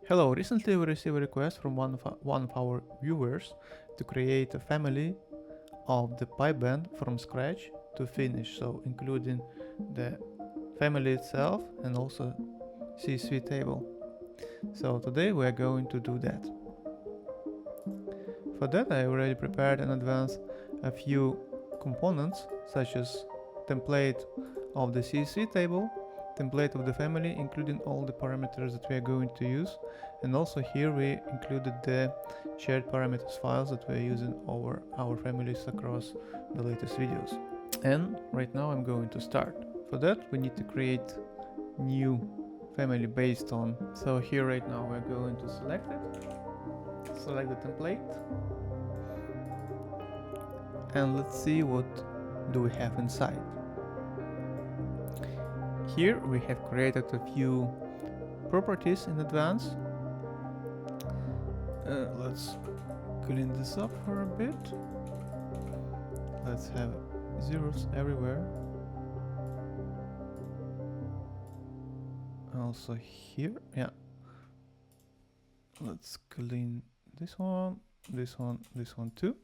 Hello, recently we received a request from one of our viewers to create a family of the pipe bend from scratch to finish, so including the family itself and also CSV table. So today we are going to do that. For that I already prepared in advance a few components such as template of the CSV table, template of the family including all the parameters that we are going to use, and also here we included the shared parameters files that we are using over our families across the latest videos. And right now I'm going to start. For that we need to create new family based on, so here right now we're going to select it, select the template, and let's see what do we have inside. Here we have created a few properties in advance. Let's clean this up for a bit. Let's have zeros everywhere. Also here, yeah. Let's clean this one, this one, this one too.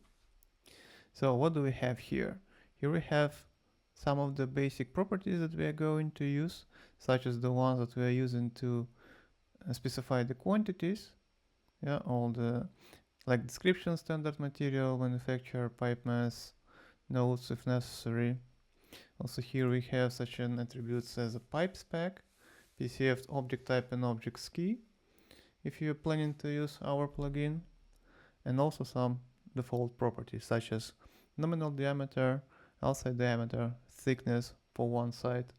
So what do we have here? Here we have some of the basic properties that we are going to use, such as the ones that we are using to specify the quantities. Yeah, all the like description, standard material, manufacturer, pipe mass, notes if necessary. Also here we have such an attributes as a pipe spec, PCF object type and object key if you're planning to use our plugin, and also some default properties such as nominal diameter, outside diameter, thickness for one side,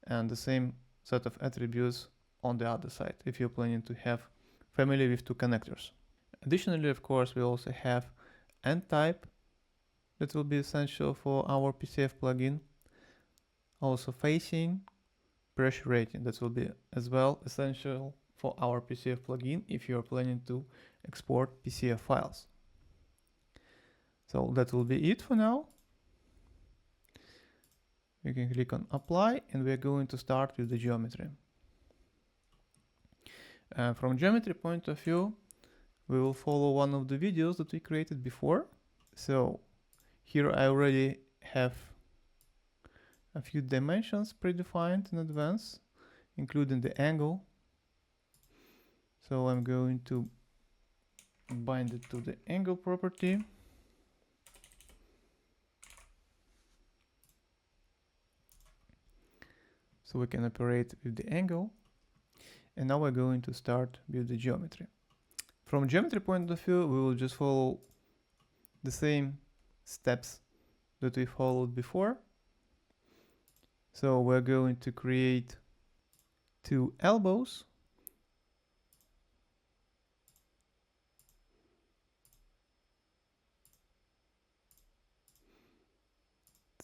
and the same set of attributes on the other side if you're planning to have family with two connectors. Additionally, of course, we also have end type that will be essential for our PCF plugin. Also facing, pressure rating that will be as well essential for our PCF plugin if you are planning to export PCF files. So that will be it for now. You can click on apply and we are going to start with the geometry. From geometry point of view, we will follow one of the videos that we created before. So here I already have a few dimensions predefined in advance, including the angle. So I'm going to bind it to the angle property. So we can operate with the angle. And now we're going to start with the geometry. From geometry point of view, we will just follow the same steps that we followed before. So we're going to create two elbows.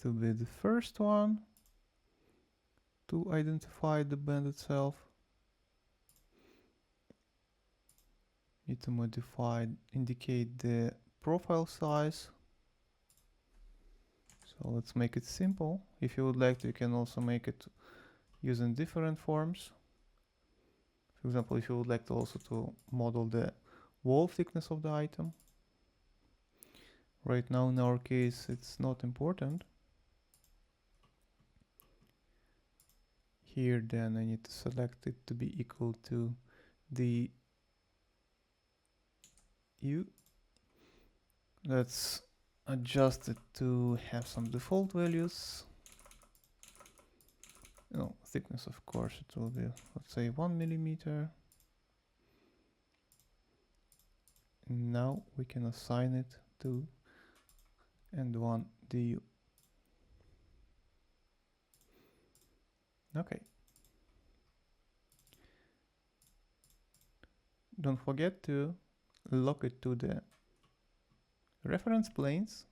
To be the first one to identify the bend itself. Need to modify, indicate the profile size. So let's make it simple. If you would like to, you can also make it using different forms. For example, if you would like to also to model the wall thickness of the item. Right now in our case it's not important. Here then I need to select it to be equal to the U. Let's adjust it to have some default values. No, thickness of course it will be, let's say 1 millimeter. And now we can assign it to and1 du. Okay. Don't forget to lock it to the reference planes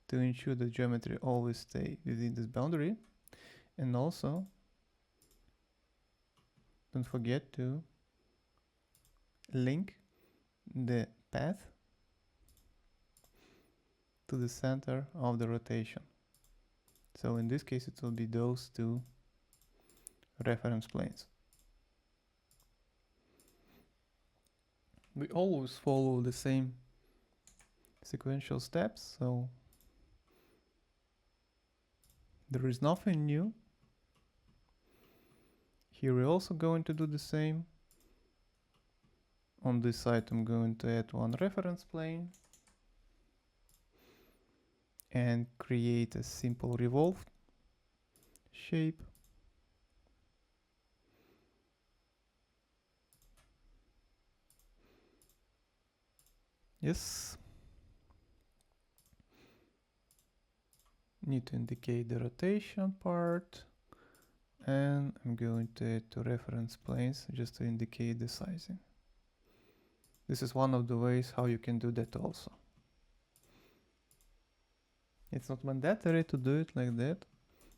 to ensure the geometry always stay within this boundary. And also don't forget to link the path to the center of the rotation. So in this case it will be those two reference planes. We always follow the same sequential steps, so there is nothing new. Here we're also going to do the same. On this side I'm going to add one reference plane and create a simple revolve shape. Yes. Need to indicate the rotation part, and I'm going to add two reference planes just to indicate the sizing. This is one of the ways how you can do that also. It's not mandatory to do it like that,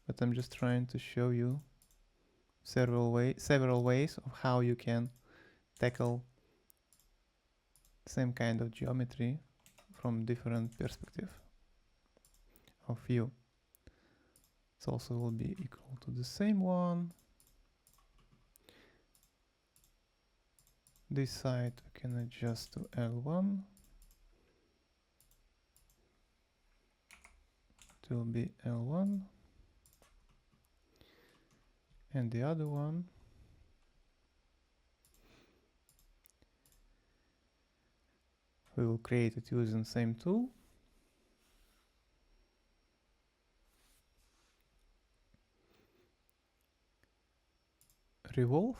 but I'm just trying to show you several ways of how you can tackle same kind of geometry from different perspective of view. It also will be equal to the same one. This side we can adjust to L1. It will be L1. And the other one we will create it using same tool. Revolve.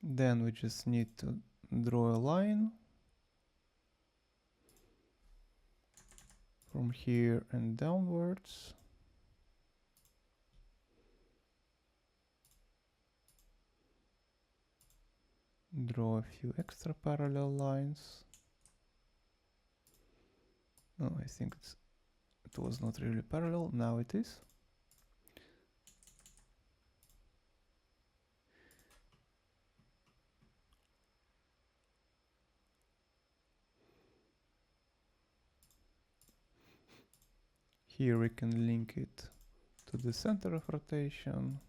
Then we just need to draw a line from here and downwards. Draw a few extra parallel lines. No, I think it was not really parallel, now it is. Here we can link it to the center of rotation.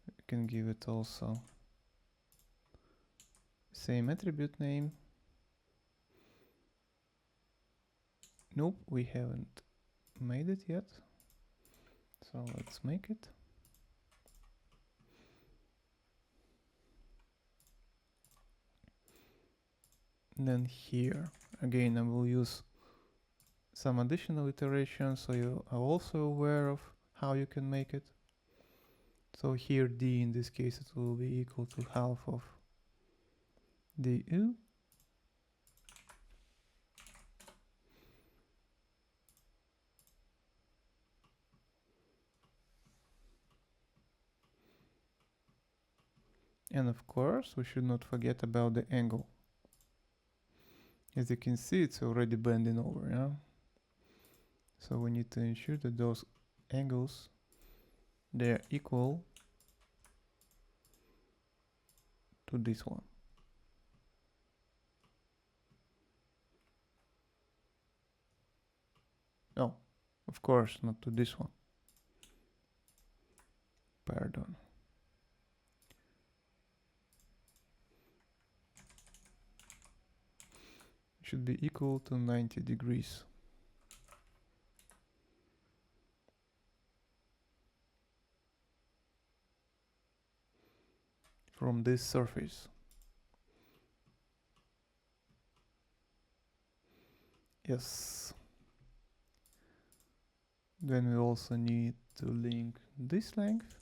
We can give it also same attribute name. Nope, we haven't made it yet. So let's make it. And then here, again, I will use some additional iterations so you are also aware of how you can make it. So here D, in this case, it will be equal to half of du. And of course, we should not forget about the angle. As you can see, it's already bending over, yeah? So we need to ensure that those angles, they are equal to this one. No, of course, not to this one. Pardon. Should be equal to 90 degrees. From this surface. Yes. Then we also need to link this length.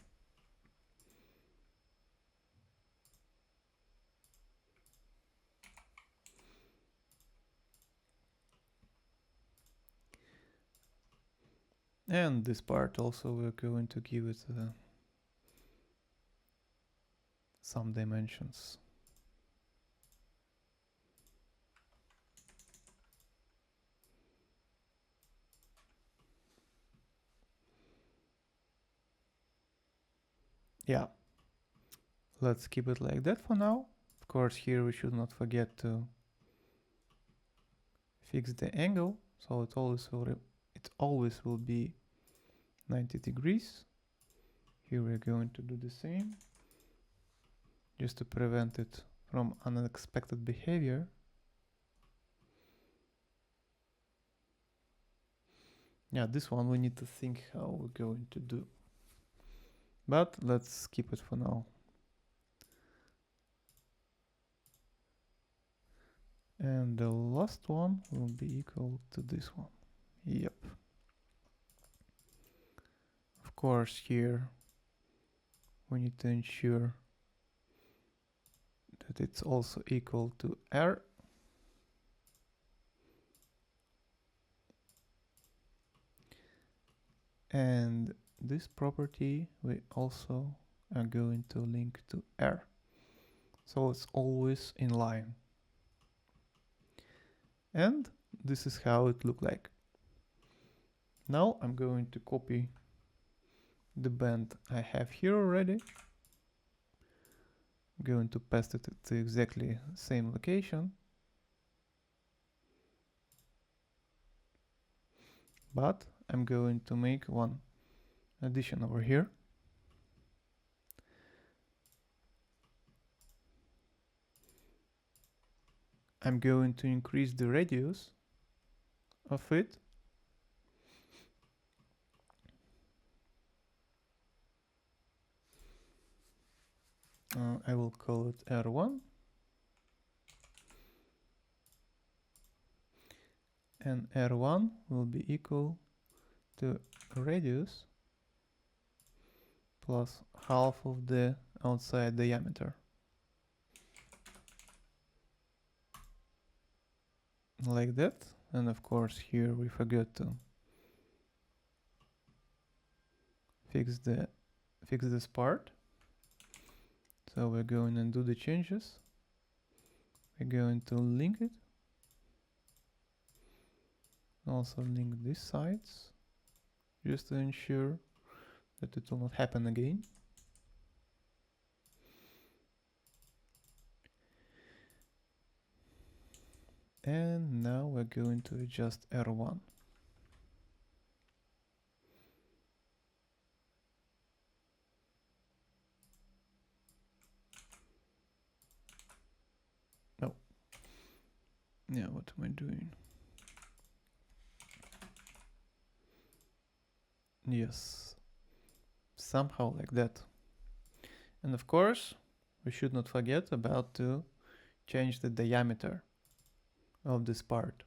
And this part also we're going to give it some dimensions. Yeah, let's keep it like that for now. Of course, here we should not forget to fix the angle, so it always will be 90 degrees. Here we're going to do the same. just to prevent it from unexpected behavior. Yeah, this one we need to think how we're going to do. But let's skip it for now. And the last one will be equal to this one. Yep. Of course, here we need to ensure that it's also equal to R. And this property we also are going to link to R. So it's always in line. And this is how it looked like. Now I'm going to copy the bend I have here already. I'm going to paste it to exactly same location. But I'm going to make one addition over here. I'm going to increase the radius of it. I will call it R1. And R1 will be equal to radius plus half of the outside diameter. Like that. And of course here we forgot to fix this part. So we're going to do the changes. We're going to link it. Also link these sides, just to ensure that it will not happen again. And now we're going to adjust R1. No. Yeah, what am I doing? Yes, somehow like that. And of course, we should not forget about to change the diameter of this part.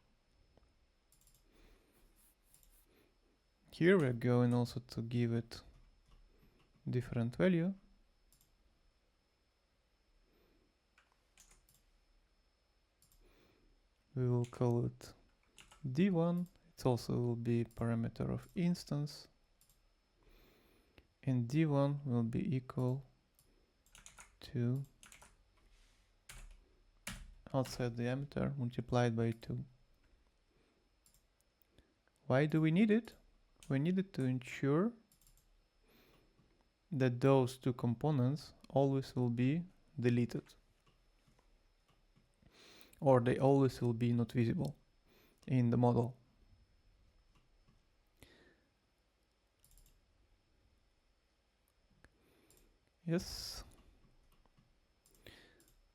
Here we're going also to give it different value. We will call it D1. It also will be parameter of instance. And D1 will be equal to outside diameter multiplied by 2. Why do we need it? We need it to ensure that those two components always will be deleted, or they always will be not visible in the model. Yes.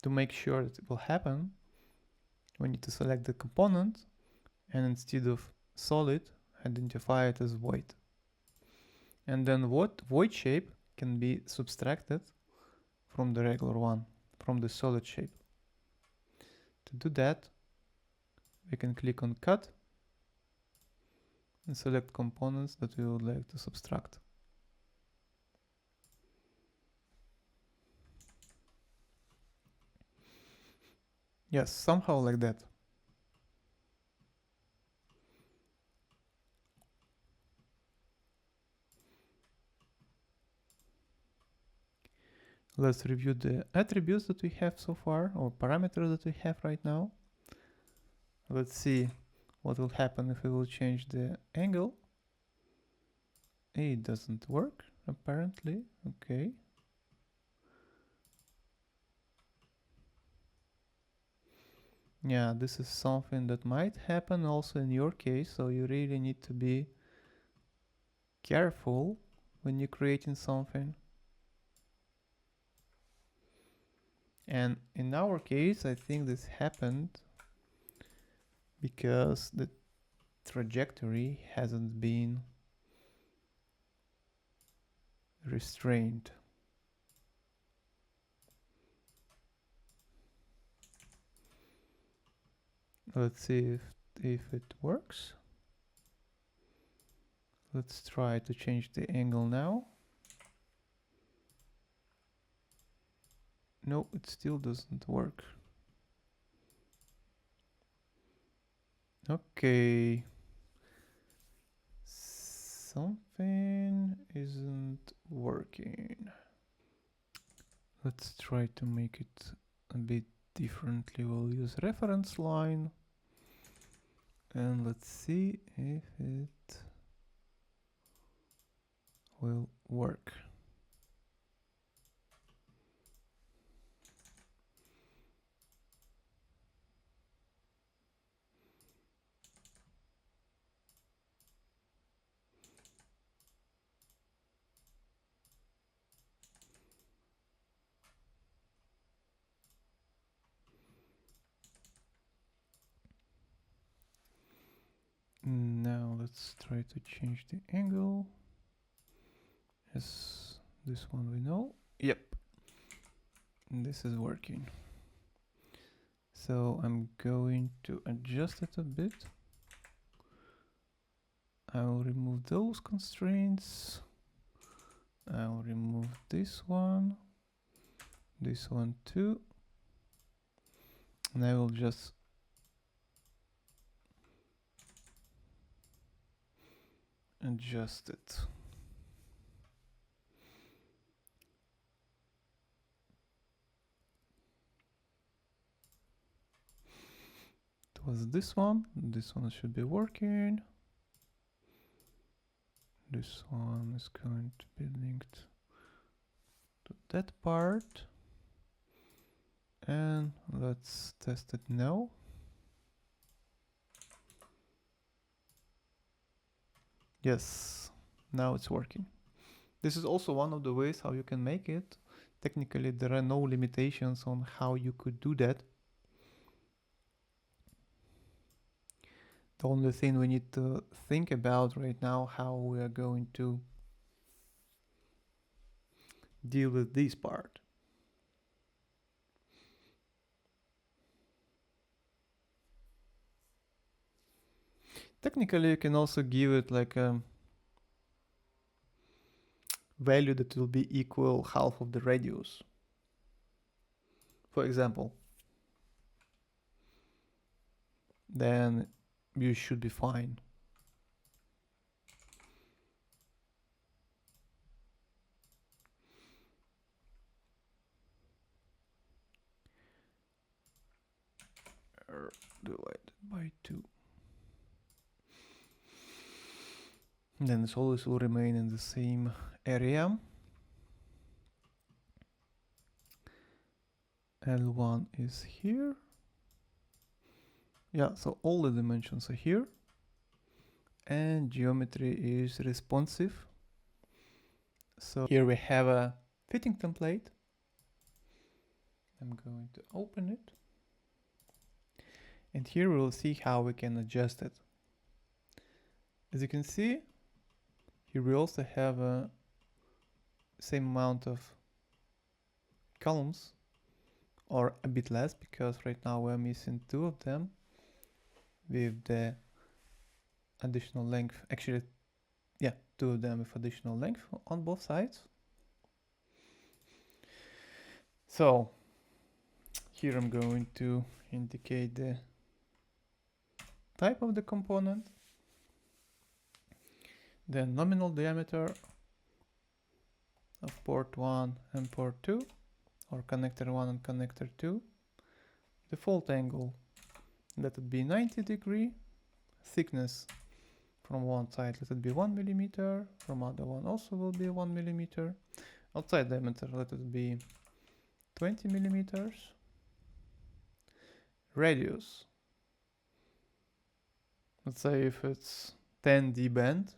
To make sure that it will happen, we need to select the component and instead of solid, identify it as void. And then what void shape can be subtracted from the regular one, from the solid shape. To do that, we can click on cut and select components that we would like to subtract. Yes, somehow like that. Let's review the attributes that we have so far, or parameters that we have right now. Let's see what will happen if we will change the angle. It doesn't work, apparently. Okay. Yeah, this is something that might happen also in your case, so you really need to be careful when you're creating something. And in our case, I think this happened because the trajectory hasn't been restrained. Let's see if it works. Let's try to change the angle now. No, it still doesn't work. Okay. Something isn't working. Let's try to make it a bit differently. We'll use reference line. And let's see if it will work. Now let's try to change the angle. Yes, this one we know. Yep, this is working. So I'm going to adjust it a bit. I'll remove those constraints. I'll remove this one too. And I will just adjust it. It was this one should be working. This one is going to be linked to that part. And let's test it now. Yes, now it's working. This is also one of the ways how you can make it. Technically, there are no limitations on how you could do that. The only thing we need to think about right now, how we are going to deal with this part. Technically, you can also give it like a value that will be equal half of the radius. For example, then you should be fine. Divided by 2. Then this always will remain in the same area. L1 is here. Yeah, so all the dimensions are here. And geometry is responsive. So here we have a fitting template. I'm going to open it. And here we'll see how we can adjust it. As you can see, here we also have a same amount of columns, or a bit less, because right now we're missing 2 of them with the additional length. Actually, yeah, 2 of them with additional length on both sides. So here I'm going to indicate the type of the component, the nominal diameter of port 1 and port 2, or connector 1 and connector 2, default angle, let it be 90 degree, thickness from one side let it be 1 millimeter, from other one also will be 1 millimeter, outside diameter let it be 20 millimeters, radius, let's say if it's 10D bend,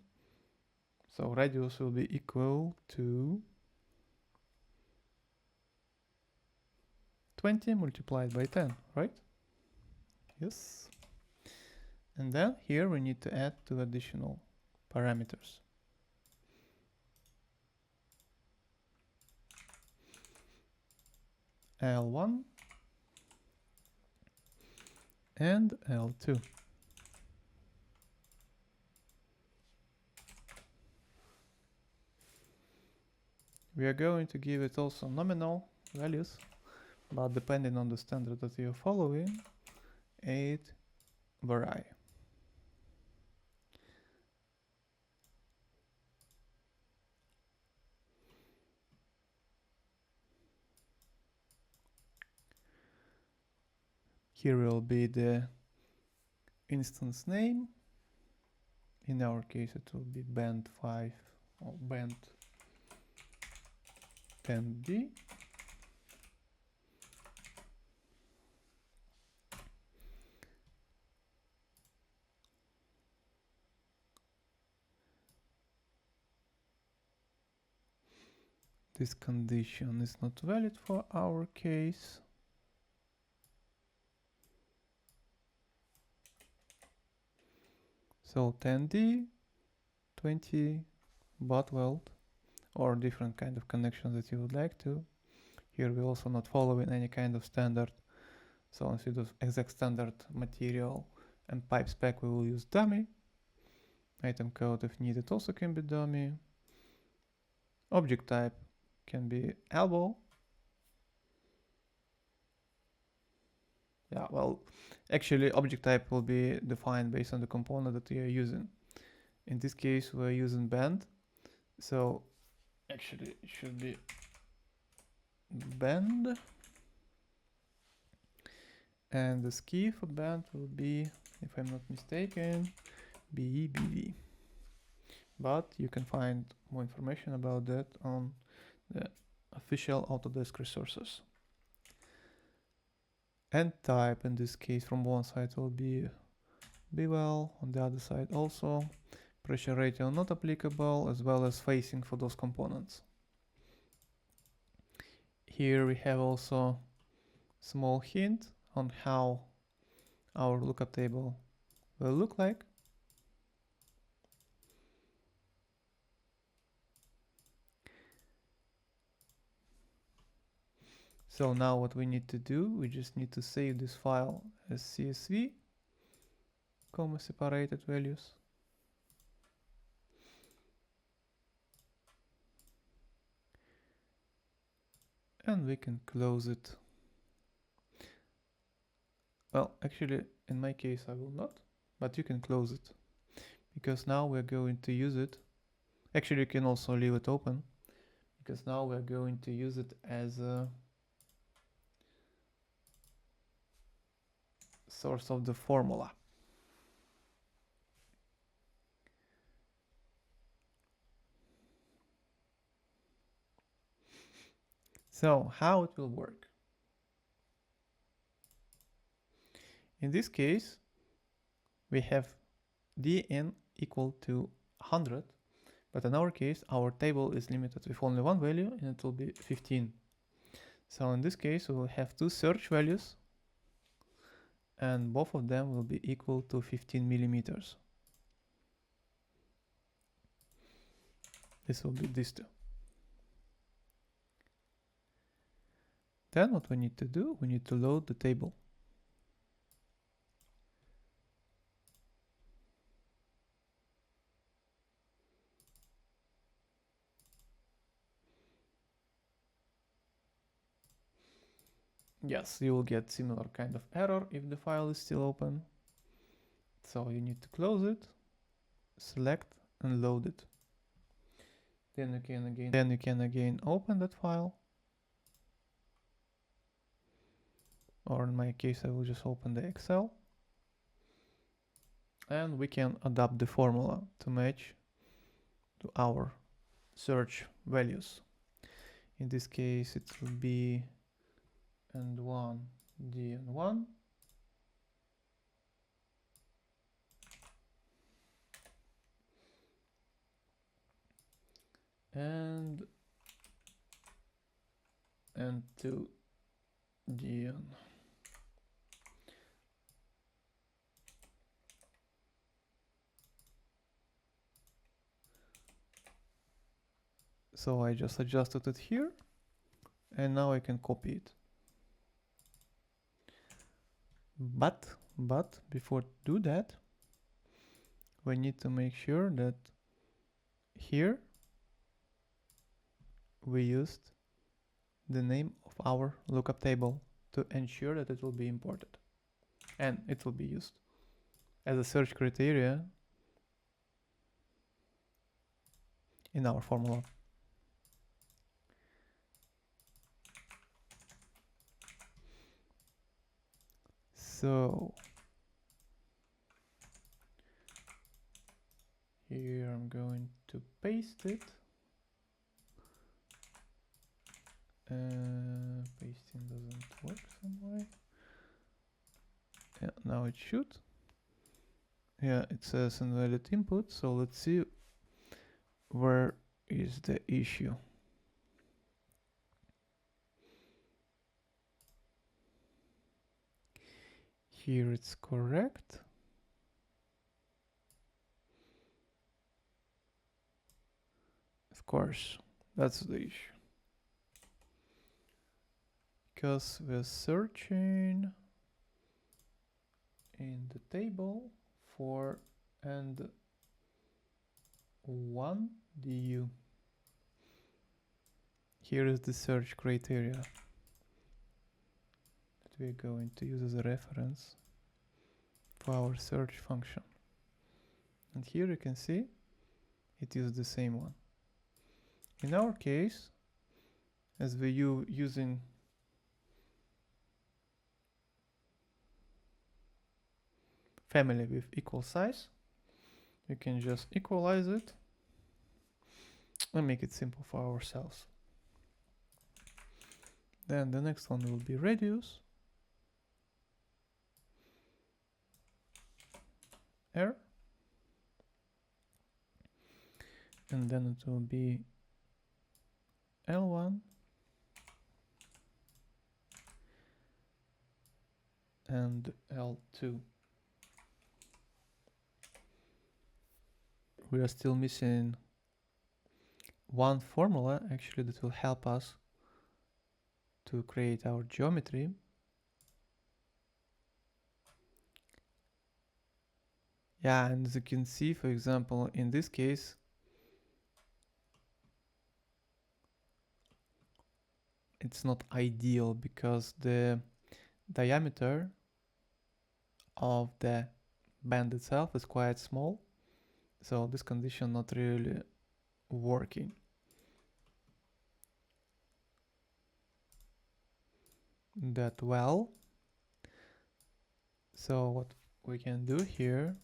so radius will be equal to 20 multiplied by 10, right? Yes. And then here we need to add two additional parameters. L1 and L2. We are going to give it also nominal values, but depending on the standard that you are following, it vary. Here will be the instance name. In our case, it will be bend 5 or bend 10D. This condition is not valid for our case. So 10D, 20 butt weld, or different kind of connections that you would like to. Here we're also not following any kind of standard. So instead of exact standard material and pipe spec, we will use dummy. Item code, if needed, also can be dummy. Object type can be elbow. Yeah, well, actually object type will be defined based on the component that we are using. In this case, we're using bend. So actually it should be bend. And the ski for bend will be, if I'm not mistaken, BEBV. But you can find more information about that on the official Autodesk resources. And type in this case from one side will be bevel, on the other side also. Pressure rating not applicable, as well as facing for those components. Here we have also small hint on how our lookup table will look like. So now what we need to do, we just need to save this file as CSV, comma separated values. And we can close it. Well, actually, in my case, I will not, but you can close it because now we're going to use it. Actually, you can also leave it open because now we're going to use it as a source of the formula. So how it will work? In this case, we have dn equal to 100, but in our case, our table is limited with only one value and it will be 15. So in this case, we will have two search values and both of them will be equal to 15 millimeters. This will be these two. Then what we need to do, we need to load the table. Yes, you will get similar kind of error if the file is still open. So you need to close it, select and load it. Then you can again open that file. Or in my case, I will just open the Excel. And we can adapt the formula to match to our search values. In this case, it will be N1, DN1. And N2, Dion. So I just adjusted it here, and now I can copy it. But before do that, we need to make sure that here we used the name of our lookup table to ensure that it will be imported and it will be used as a search criteria in our formula. So here I'm going to paste it. Pasting doesn't work some way. Yeah, now it should. Yeah, it says invalid input, so let's see where is the issue. Here it's correct. Of course, that's the issue. Because we're searching in the table for and one DU. Here is the search criteria that we're going to use as a reference for our search function. And here you can see it is the same one. In our case, as we're using family with equal size, you can just equalize it and make it simple for ourselves. Then the next one will be radius R, and then it will be L1 and L2. We are still missing one formula actually that will help us to create our geometry. Yeah, and as you can see, for example, in this case, it's not ideal because the diameter of the bend itself is quite small. So this condition not really working. That well. So what we can do here,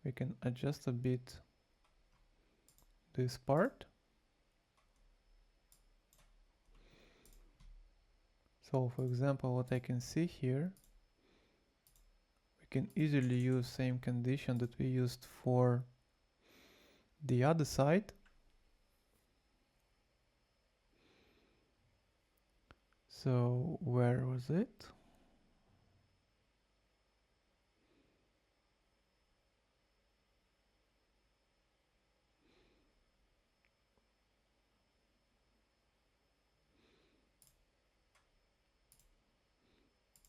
we can adjust a bit this part. So for example, what I can see here, we can easily use same condition that we used for the other side. So where was it?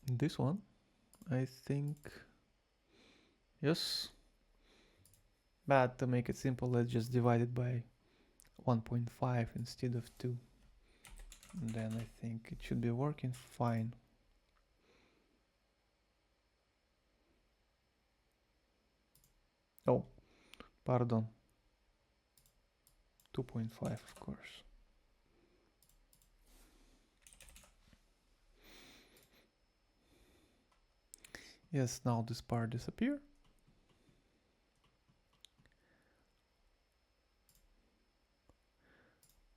This one, I think. Yes. But to make it simple, let's just divide it by 1.5 instead of 2. And then I think it should be working fine. Oh, pardon. 2.5, of course. Yes, now this part disappear.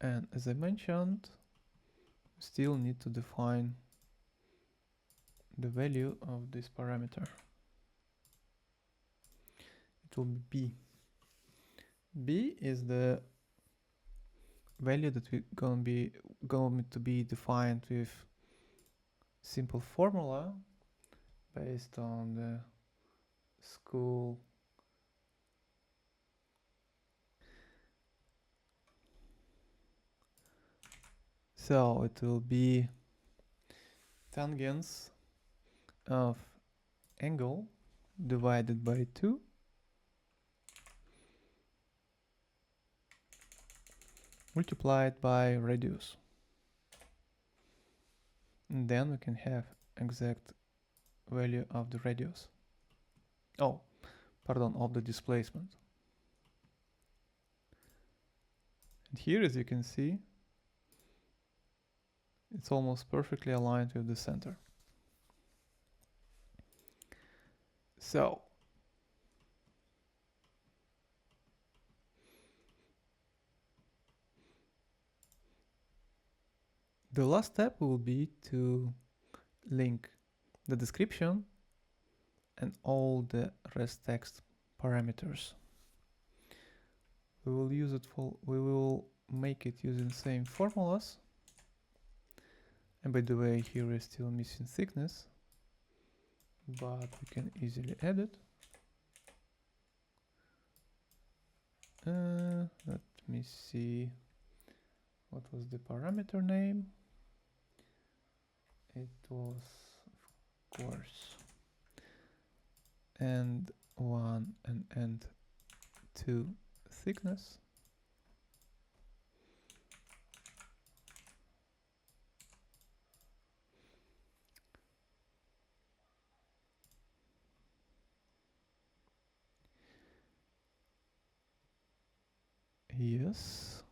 And as I mentioned, we still need to define the value of this parameter. It will be B. B is the value that we're going to be defined with simple formula based on the school. So it will be tangents of angle divided by 2 multiplied by radius. And then we can have exact value of the radius. Oh, pardon, of the displacement. And here, as you can see, it's almost perfectly aligned with the center. So, the last step will be to link the description and all the rest text parameters. We will make it using same formulas. And by the way, here we're still missing thickness, but we can easily add it. Let me see. What was the parameter name? It was, of course, end1 and end2 thickness. Yes.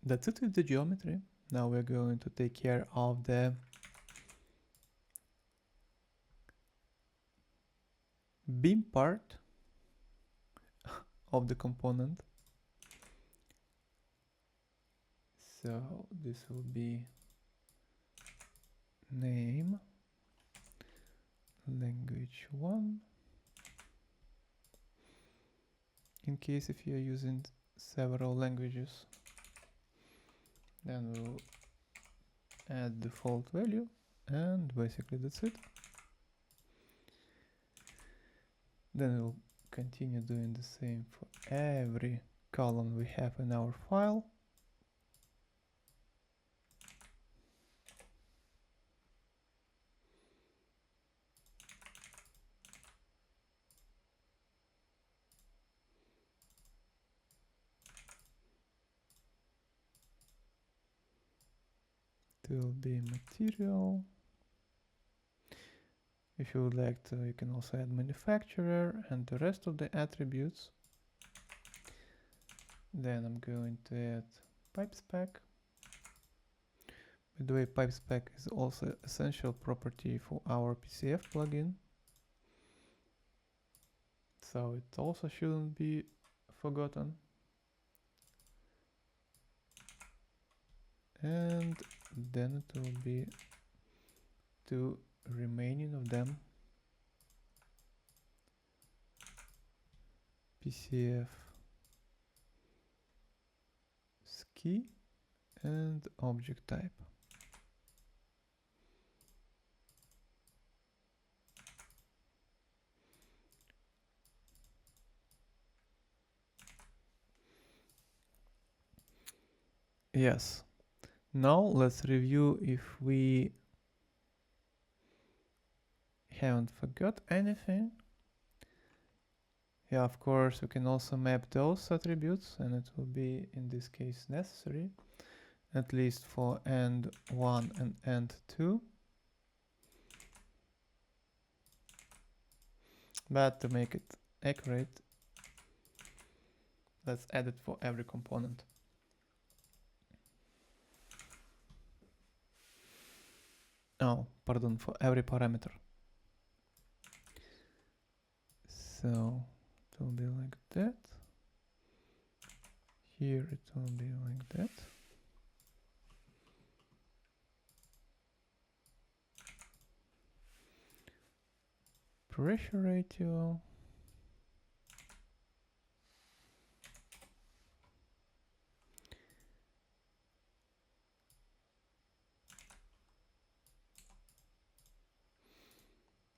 That's it with the geometry. Now we're going to take care of the beam part of the component. So this will be name language 1. In case if you're using several languages, then we'll add default value, and basically that's it. Then we'll continue doing the same for every column we have in our file. It will be material. If you would like to, you can also add manufacturer and the rest of the attributes. Then I'm going to add pipe spec. By the way, pipe spec is also essential property for our PCF plugin, so it also shouldn't be forgotten. And then it will be 2 remaining of them, PCF ski and object type. Yes. Now let's review if we haven't forgot anything. Yeah, of course, we can also map those attributes, and it will be, in this case, necessary, at least for end1 and end2. But to make it accurate, let's add it for every component. Oh, pardon, for every parameter. So it will be like that. Here it will be like that. Pressure ratio.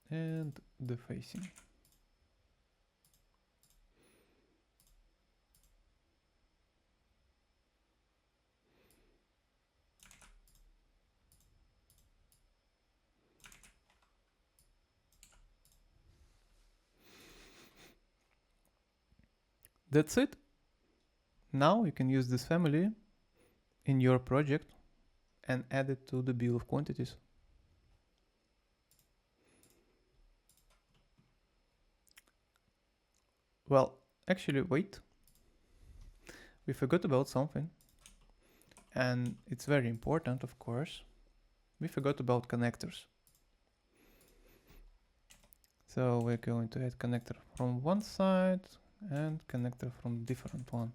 and the facing. That's it. Now you can use this family in your project and add it to the bill of quantities. Well, actually, wait. We forgot about something. And it's very important, of course. We forgot about connectors. So we're going to add connector from one side and connector from different one.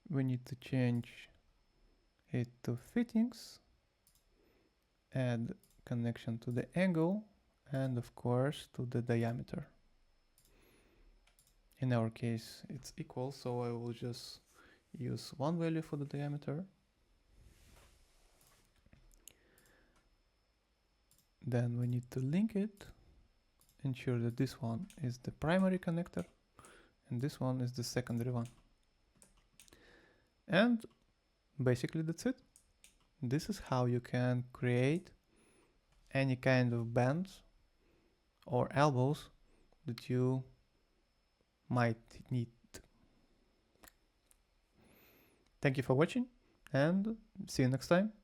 We need to change it to fittings, add connection to the angle, and of course to the diameter. In our case it's equal, so I will just use one value for the diameter. Then we need to link it, ensure that this one is the primary connector and this one is the secondary one. And basically that's it. This is how you can create any kind of bends or elbows that you might need. Thank you for watching and see you next time.